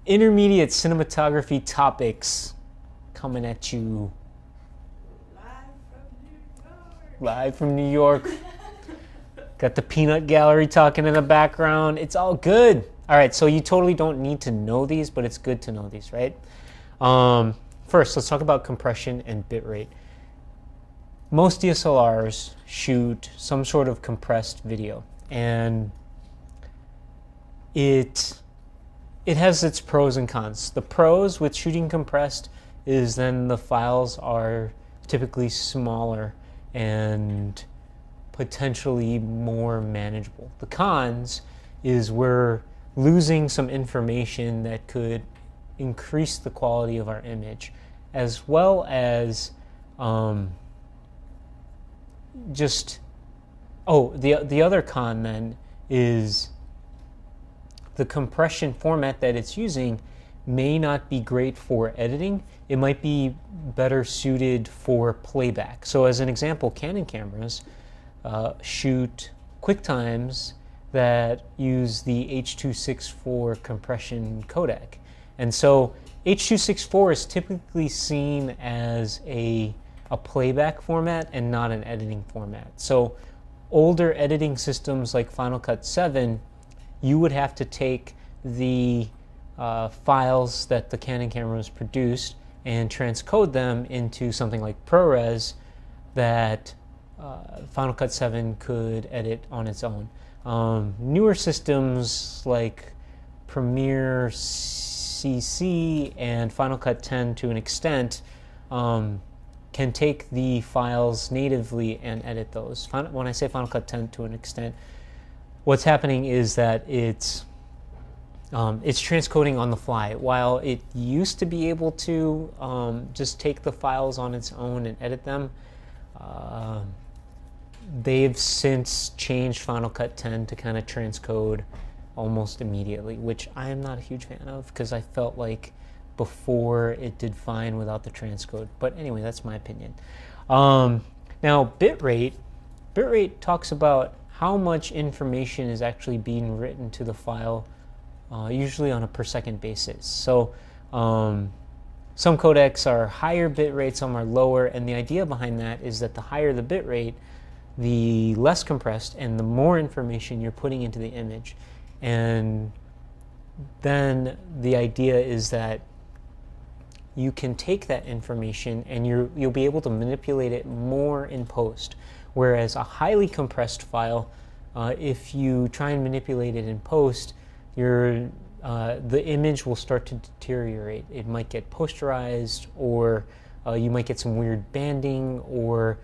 intermediate cinematography topics coming at you live from New York. Got the peanut gallery talking in the background. It's all good. All right, so you totally don't need to know these, but it's good to know these, right? First, let's talk about compression and bitrate. Most DSLRs shoot some sort of compressed video, and it has its pros and cons. The pros with shooting compressed is then the files are typically smaller and potentially more manageable. The cons is we're losing some information that could increase the quality of our image, as well as the other con then is the compression format that it's using may not be great for editing. It might be better suited for playback. So as an example, Canon cameras shoot QuickTimes that use the H.264 compression codec. And so H.264 is typically seen as a playback format and not an editing format. So older editing systems like Final Cut 7, you would have to take the files that the Canon cameras produced and transcode them into something like ProRes that Final Cut 7 could edit on its own. Newer systems like Premiere CC and Final Cut 10 to an extent can take the files natively and edit those. When I say Final Cut 10 to an extent, what's happening is that it's transcoding on the fly. While it used to be able to just take the files on its own and edit them, they've since changed Final Cut 10 to kind of transcode almost immediately, which I am not a huge fan of because I felt like before it did fine without the transcode. But anyway, that's my opinion. Now, bitrate talks about how much information is actually being written to the file, usually on a per second basis. So some codecs are higher bitrate, some are lower, and the idea behind that is that the higher the bitrate, the less compressed and the more information you're putting into the image. And then the idea is that you can take that information and you'll be able to manipulate it more in post. Whereas a highly compressed file, if you try and manipulate it in post, the image will start to deteriorate. It might get posterized, or you might get some weird banding, or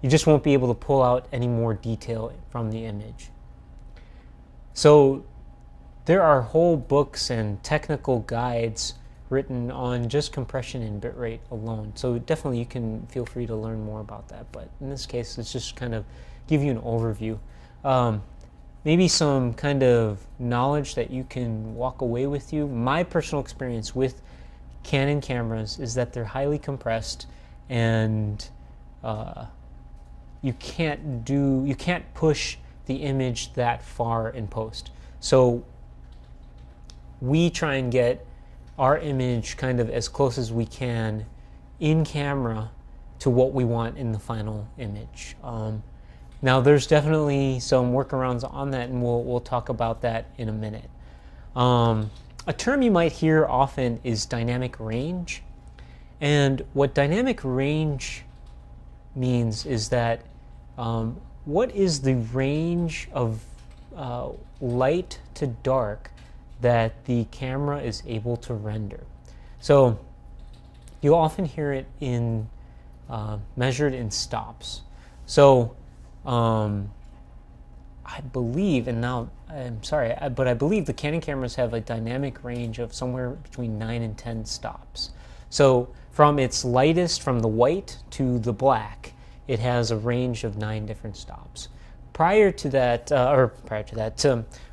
you just won't be able to pull out any more detail from the image. So there are whole books and technical guides written on just compression and bitrate alone. So definitely you can feel free to learn more about that. But in this case, it's just kind of give you an overview. Maybe some kind of knowledge that you can walk away with you. My personal experience with Canon cameras is that they're highly compressed, and you can't push the image that far in post. So we try and get our image kind of as close as we can in camera to what we want in the final image. Now there's definitely some workarounds on that, and we'll talk about that in a minute. A term you might hear often is dynamic range. And what dynamic range means is that what is the range of light to dark that the camera is able to render. So you'll often hear it in measured in stops. So I believe, and now I'm sorry, but I believe the Canon cameras have a dynamic range of somewhere between 9 and 10 stops. So from its lightest, from the white to the black, it has a range of 9 different stops. Prior to that,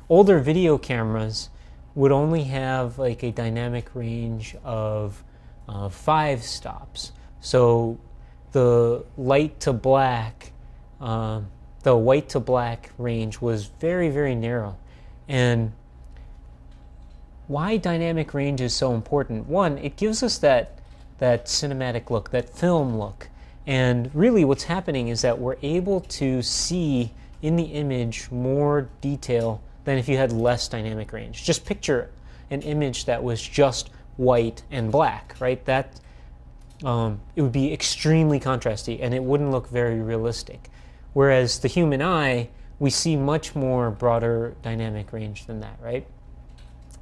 older video cameras would only have like a dynamic range of 5 stops. So the light to black, the white to black range was very, very narrow. And why dynamic range is so important. One, it gives us that cinematic look, that film look. And really what's happening is that we're able to see in the image more detail than if you had less dynamic range. Just picture an image that was just white and black, right? That it would be extremely contrasty and it wouldn't look very realistic. Whereas the human eye, we see much more broader dynamic range than that, right?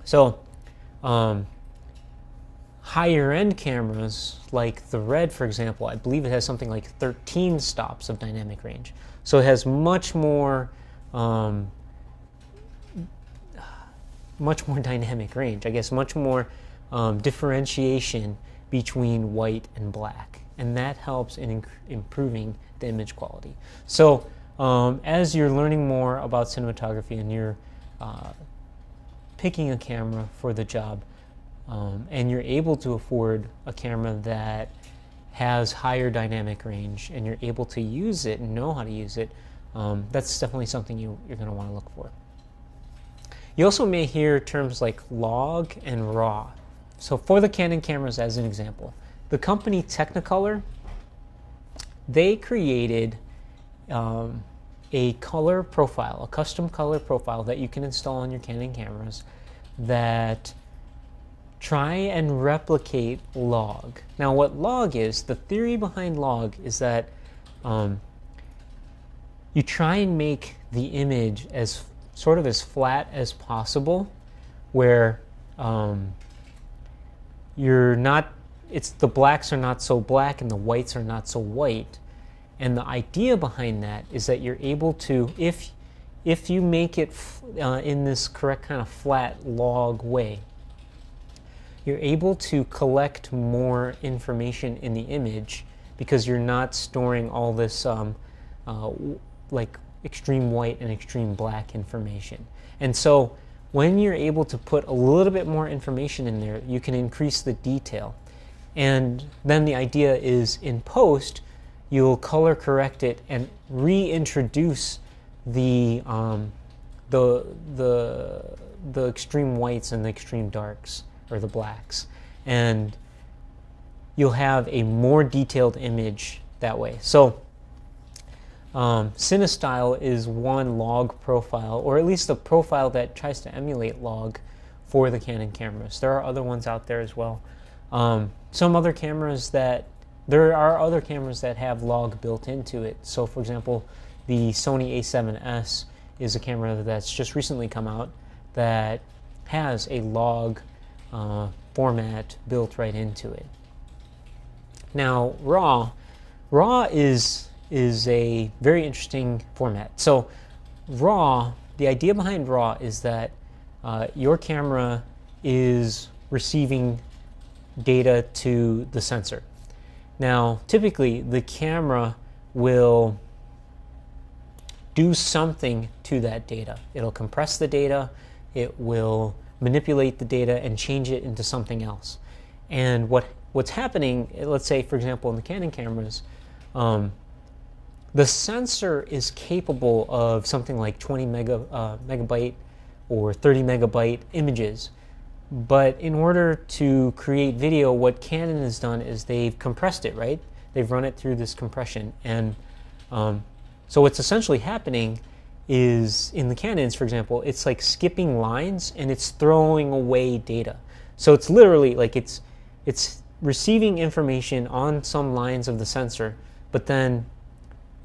So higher end cameras like the Red, for example, I believe it has something like 13 stops of dynamic range. So it has much more dynamic range, I guess, much more differentiation between white and black, and that helps in improving the image quality. So as you're learning more about cinematography and you're picking a camera for the job, and you're able to afford a camera that has higher dynamic range and you're able to use it and know how to use it, that's definitely something you're going to want to look for. You also may hear terms like log and raw. So for the Canon cameras, as an example, the company Technicolor, they created a color profile, a custom color profile that you can install on your Canon cameras that try and replicate log. Now what log is, the theory behind log is that you try and make the image as sort of as flat as possible, where the blacks are not so black and the whites are not so white. And the idea behind that is that you're able to, if you make it in this correct kind of flat log way, you're able to collect more information in the image because you're not storing all this like extreme white and extreme black information. And so when you're able to put a little bit more information in there, you can increase the detail. And then the idea is in post, you'll color correct it and reintroduce the extreme whites and the extreme darks, or the blacks, and you'll have a more detailed image that way. So CineStyle is one log profile, or at least a profile that tries to emulate log for the Canon cameras. There are other ones out there as well. There are other cameras that have log built into it. So for example, the Sony a7S is a camera that's just recently come out that has a log format built right into it. Now RAW is a very interesting format. So RAW, the idea behind RAW is that your camera is receiving data to the sensor. Now typically the camera will do something to that data. It'll compress the data, it will manipulate the data and change it into something else. And what's happening, let's say for example in the Canon cameras, the sensor is capable of something like 20 megabyte or 30 megabyte images. But in order to create video, what Canon has done is they've compressed it, right? They've run it through this compression. And so what's essentially happening is, in the Canons, for example, it's like skipping lines and it's throwing away data. So it's literally like it's receiving information on some lines of the sensor, but then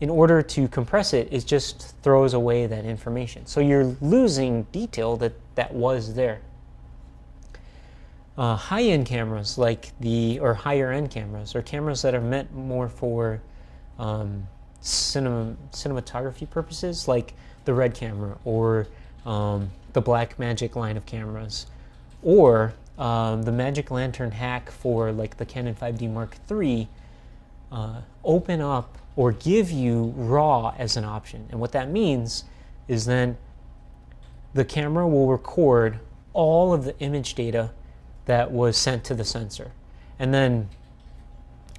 in order to compress it, it just throws away that information. So you're losing detail that was there. High-end cameras or higher-end cameras, or cameras that are meant more for cinematography purposes, like the Red camera or the Blackmagic line of cameras, or the Magic Lantern hack for like the Canon 5D Mark III, open up or give you RAW as an option. And what that means is then the camera will record all of the image data that was sent to the sensor. And then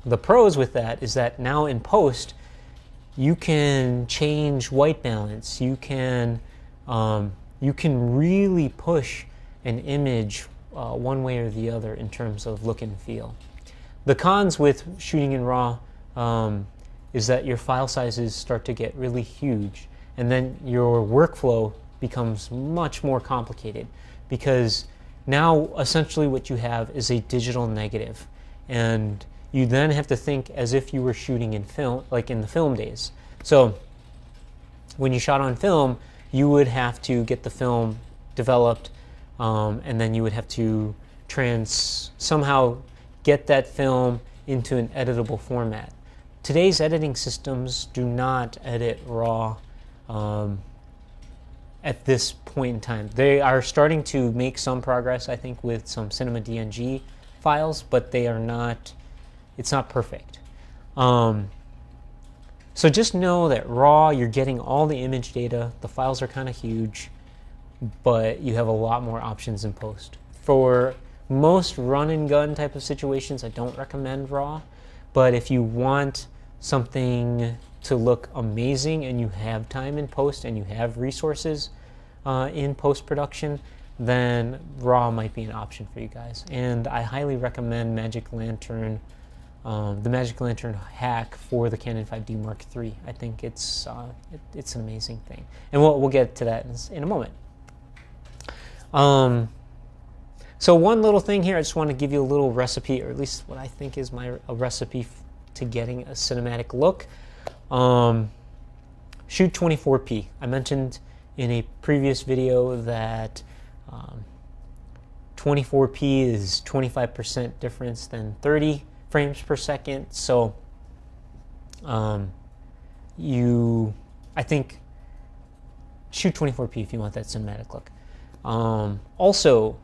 the pros with that is that now in post, you can change white balance. You can really push an image one way or the other in terms of look and feel. The cons with shooting in RAW is that your file sizes start to get really huge, and then your workflow becomes much more complicated, because now essentially what you have is a digital negative, and you then have to think as if you were shooting in film, like in the film days. So when you shot on film, you would have to get the film developed, and then you would have to somehow get that film into an editable format. Today's editing systems do not edit RAW at this point in time. They are starting to make some progress, I think, with some Cinema DNG files, but they are not, it's not perfect. So just know that RAW, you're getting all the image data, the files are kind of huge, but you have a lot more options in post. For most run and gun type of situations, I don't recommend RAW, but if you want something to look amazing and you have time in post and you have resources in post-production, then RAW might be an option for you guys. And I highly recommend Magic Lantern, the Magic Lantern hack for the Canon 5D Mark III. I think it's an amazing thing, and we'll get to that in a moment. So one little thing here, I just want to give you a little recipe, or at least what I think is a recipe to getting a cinematic look. Shoot 24p. I mentioned in a previous video that 24p is 25% difference than 30 frames per second. So I think shoot 24p if you want that cinematic look. Also,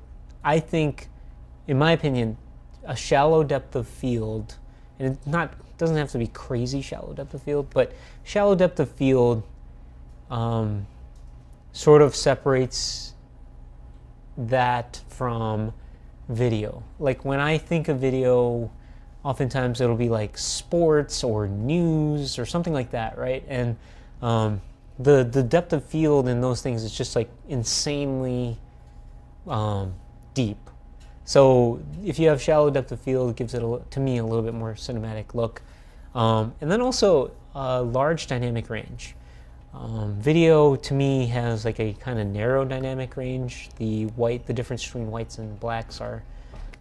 I think, in my opinion, a shallow depth of field, and it doesn't have to be crazy shallow depth of field, but shallow depth of field sort of separates that from video. Like when I think of video, oftentimes it'll be like sports or news or something like that, right? And the depth of field in those things is just like insanely deep. So if you have shallow depth of field, it gives it, to me, a little bit more cinematic look. And then also a large dynamic range. Video, to me, has like a kind of narrow dynamic range. The difference between whites and blacks are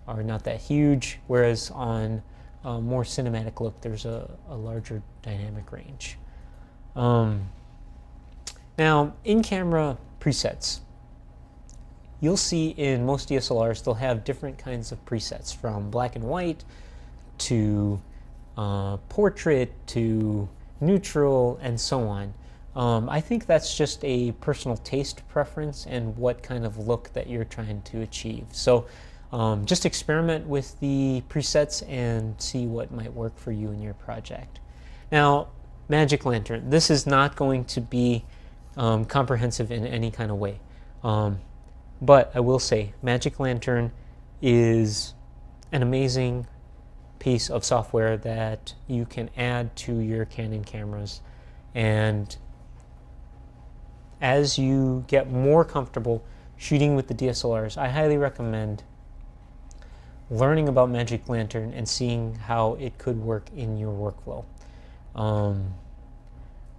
not that huge, whereas on more cinematic look, there's a larger dynamic range. Now, in-camera presets. You'll see in most DSLRs they'll have different kinds of presets, from black and white to portrait to neutral and so on. I think that's just a personal taste preference and what kind of look that you're trying to achieve. So just experiment with the presets and see what might work for you in your project. Now, Magic Lantern. This is not going to be comprehensive in any kind of way. But I will say, Magic Lantern is an amazing piece of software that you can add to your Canon cameras. And as you get more comfortable shooting with the DSLRs, I highly recommend learning about Magic Lantern and seeing how it could work in your workflow.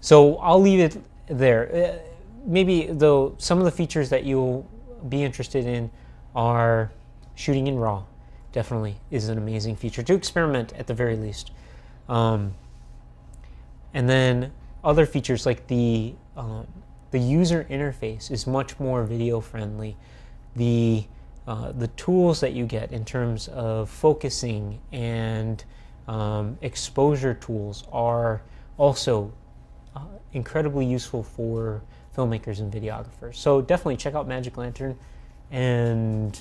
So I'll leave it there. Maybe, though, some of the features that you'll be interested in are shooting in RAW. Definitely is an amazing feature to experiment at the very least. And then other features like the user interface is much more video friendly. The tools that you get in terms of focusing and exposure tools are also incredibly useful for filmmakers and videographers. So definitely check out Magic Lantern, and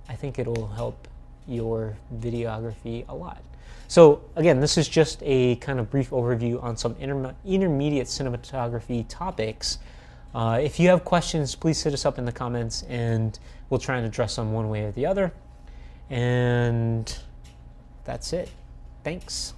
I think it'll help your videography a lot. So again, this is just a kind of brief overview on some intermediate cinematography topics. If you have questions, please hit us up in the comments and we'll try and address them one way or the other. And that's it. Thanks.